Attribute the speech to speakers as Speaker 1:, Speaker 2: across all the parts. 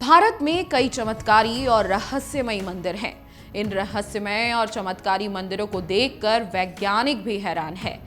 Speaker 1: भारत में कई चमत्कारी और रहस्यमयी मंदिर हैं। इन रहस्यमय और चमत्कारी मंदिरों को देखकर वैज्ञानिक भी हैरान है।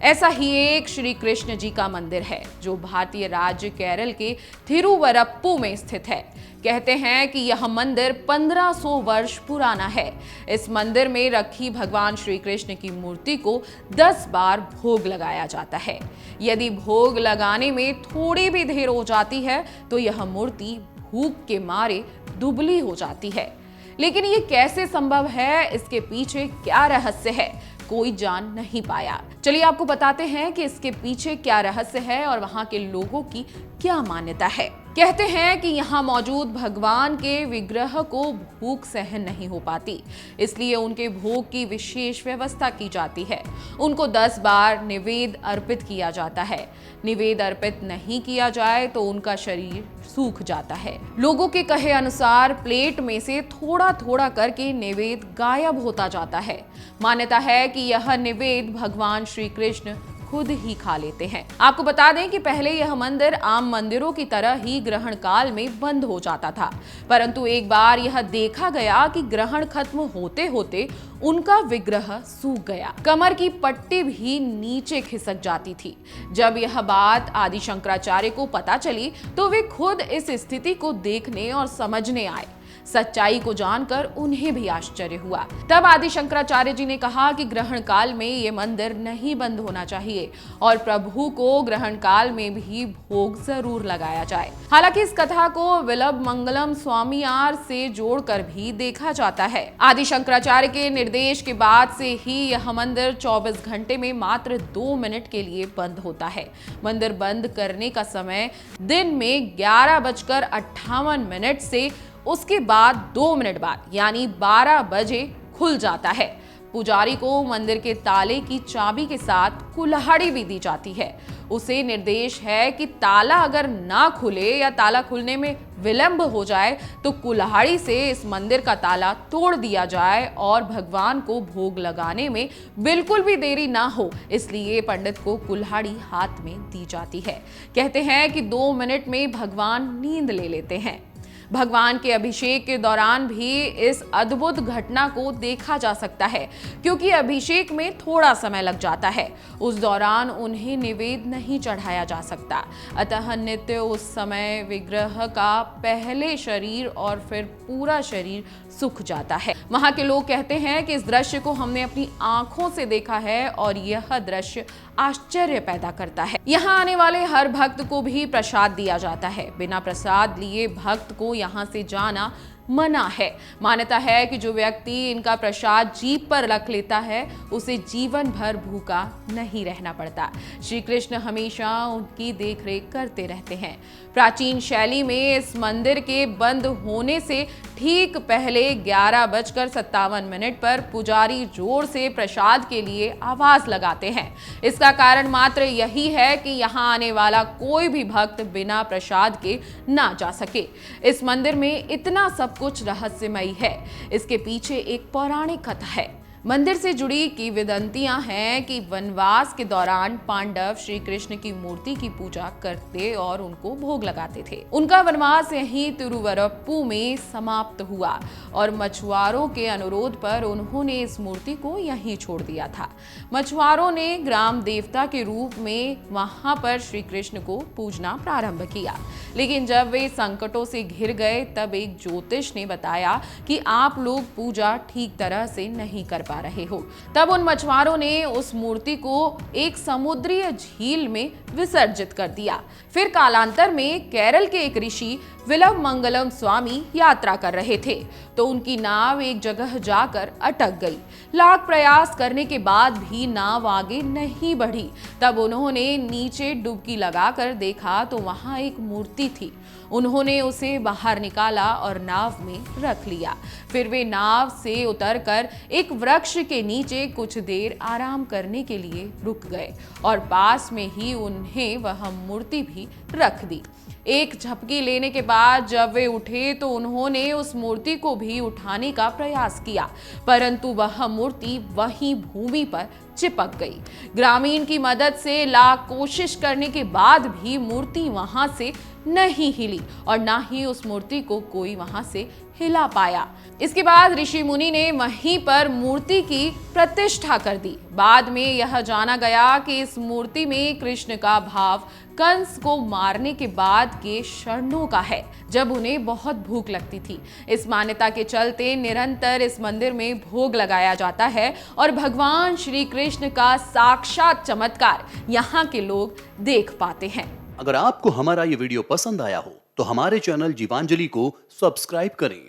Speaker 1: ऐसा ही एक श्री कृष्ण जी का मंदिर है जो भारतीय राज्य केरल के थिरुवरप्पू में स्थित है। कहते हैं कि यह मंदिर 1500 वर्ष पुराना है। इस मंदिर में रखी भगवान श्री कृष्ण की मूर्ति को 10 बार भोग लगाया जाता है। यदि भोग लगाने में थोड़ी भी देर हो जाती है तो यह मूर्ति भूख के मारे दुबली हो जाती है। लेकिन ये कैसे संभव है, इसके पीछे क्या रहस्य है, कोई जान नहीं पाया। चलिए आपको बताते हैं कि इसके पीछे क्या रहस्य है और वहां के लोगों की क्या मान्यता है। कहते हैं कि यहाँ मौजूद भगवान के विग्रह को भूख सहन नहीं हो पाती, इसलिए उनके भोग की विशेष व्यवस्था की जाती है। उनको 10 बार निवेद अर्पित किया जाता है। निवेद अर्पित नहीं किया जाए तो उनका शरीर सूख जाता है। लोगों के कहे अनुसार प्लेट में से थोड़ा थोड़ा करके निवेद गायब होता जाता है। मान्यता है कि यह निवेद भगवान श्री कृष्ण खुद ही खा लेते हैं। आपको बता दें कि पहले यह मंदिर आम मंदिरों की तरह ही ग्रहण काल में बंद हो जाता था, परंतु एक बार यह देखा गया कि ग्रहण खत्म होते होते उनका विग्रह सूख गया। कमर की पट्टी भी नीचे खिसक जाती थी। जब यह बात आदि शंकराचार्य को पता चली तो वे खुद इस स्थिति को देखने और समझने आए। सच्चाई को जानकर उन्हें भी आश्चर्य हुआ। तब आदि शंकराचार्य जी ने कहा कि ग्रहण काल में ये मंदिर नहीं बंद होना चाहिए और प्रभु को ग्रहण काल में भी भोग जरूर लगाया जाए। हालांकि इस कथा को विल्लभ मंगलम स्वामीयार से जोड़कर भी देखा जाता है। आदि शंकराचार्य के निर्देश के बाद से ही यह मंदिर 24 घंटे में मात्र 2 मिनट के लिए बंद होता है। मंदिर बंद करने का समय दिन में 11:58 से उसके बाद 2 मिनट बाद यानी 12 बजे खुल जाता है। पुजारी को मंदिर के ताले की चाबी के साथ कुल्हाड़ी भी दी जाती है। उसे निर्देश है कि ताला अगर ना खुले या ताला खुलने में विलंब हो जाए तो कुल्हाड़ी से इस मंदिर का ताला तोड़ दिया जाए और भगवान को भोग लगाने में बिल्कुल भी देरी ना हो, इसलिए पंडित को कुल्हाड़ी हाथ में दी जाती है। कहते हैं कि 2 मिनट में भगवान नींद ले लेते हैं। भगवान के अभिषेक के दौरान भी इस अद्भुत घटना को देखा जा सकता है, क्योंकि अभिषेक में थोड़ा समय लग जाता है। उस दौरान उन्हें निवेद नहीं चढ़ाया जा सकता, अतः नित्य उस समय विग्रह का पहले शरीर और फिर पूरा शरीर सूख जाता है। वहां के लोग कहते हैं कि इस दृश्य को हमने अपनी आंखों से देखा है और यह दृश्य आश्चर्य पैदा करता है। यहाँ आने वाले हर भक्त को भी प्रसाद दिया जाता है। बिना प्रसाद लिए भक्त को यहाँ से जाना मना है। मान्यता है कि जो व्यक्ति इनका प्रसाद जीभ पर रख लेता है उसे जीवन भर भूखा नहीं रहना पड़ता। श्री कृष्ण हमेशा उनकी देखरेख करते रहते हैं। प्राचीन शैली में इस मंदिर के बंद होने से ठीक पहले 11:57 पर पुजारी जोर से प्रसाद के लिए आवाज लगाते हैं। इसका कारण मात्र यही है कि यहाँ आने वाला कोई भी भक्त बिना प्रसाद के ना जा सके। इस मंदिर में इतना सब कुछ रहस्यमयी है। इसके पीछे एक पौराणिक कथा है। मंदिर से जुड़ी किंवदंतियां हैं कि वनवास के दौरान पांडव श्री कृष्ण की मूर्ति की पूजा करते और उनको भोग लगाते थे। उनका वनवास यहीं तिरुवरप्पू में समाप्त हुआ और मछुआरों के अनुरोध पर उन्होंने इस मूर्ति को यहीं छोड़ दिया था। मछुआरों ने ग्राम देवता के रूप में वहां पर श्री कृष्ण को पूजना प्रारंभ किया, लेकिन जब वे संकटों से घिर गए तब एक ज्योतिष ने बताया कि आप लोग पूजा ठीक तरह से नहीं कर पा रहे हो। तब उन मछुआरों ने उस मूर्ति को एक समुद्रीय झील में विसर्जित कर दिया। फिर कालांतर में केरल के एक ऋषि विल्लभ मंगलम स्वामी यात्रा कर रहे थे तो उनकी नाव एक जगह जाकर अटक गई। लाख प्रयास करने के बाद भी नाव आगे नहीं बढ़ी। तब उन्होंने नीचे डुबकी लगाकर देखा तो वहां एक मूर्ति थी। उन्होंने उसे बाहर निकाला और नाव में रख लिया। फिर वे नाव से उतरकर एक वृक्ष के नीचे कुछ देर आराम करने के लिए रुक गए और पास में ही उन्हें वह मूर्ति भी रख दी। एक झपकी लेने के बाद जब वे उठे तो उन्होंने उस मूर्ति को भी उठाने का प्रयास किया, परंतु वह मूर्ति वहीं भूमि पर चिपक गई। ग्रामीण की मदद से लाख कोशिश करने के बाद भी मूर्ति वहां से नहीं हिली और ना ही उस मूर्ति को कोई वहां से हिला पाया। इसके बाद ऋषि मुनि ने वहीं पर मूर्ति की प्रतिष्ठा कर दी। बाद में यह जाना गया कि इस मूर्ति में कृष्ण का भाव कंस को मारने के बाद के क्षणों का है, जब उन्हें बहुत भूख लगती थी। इस मान्यता के चलते निरंतर इस मंदिर में भोग लगाया जाता है और भगवान श्री कृष्ण का साक्षात चमत्कार यहाँ के लोग देख पाते हैं।
Speaker 2: अगर आपको हमारा ये वीडियो पसंद आया हो तो हमारे चैनल जीवांजलि को सब्सक्राइब करें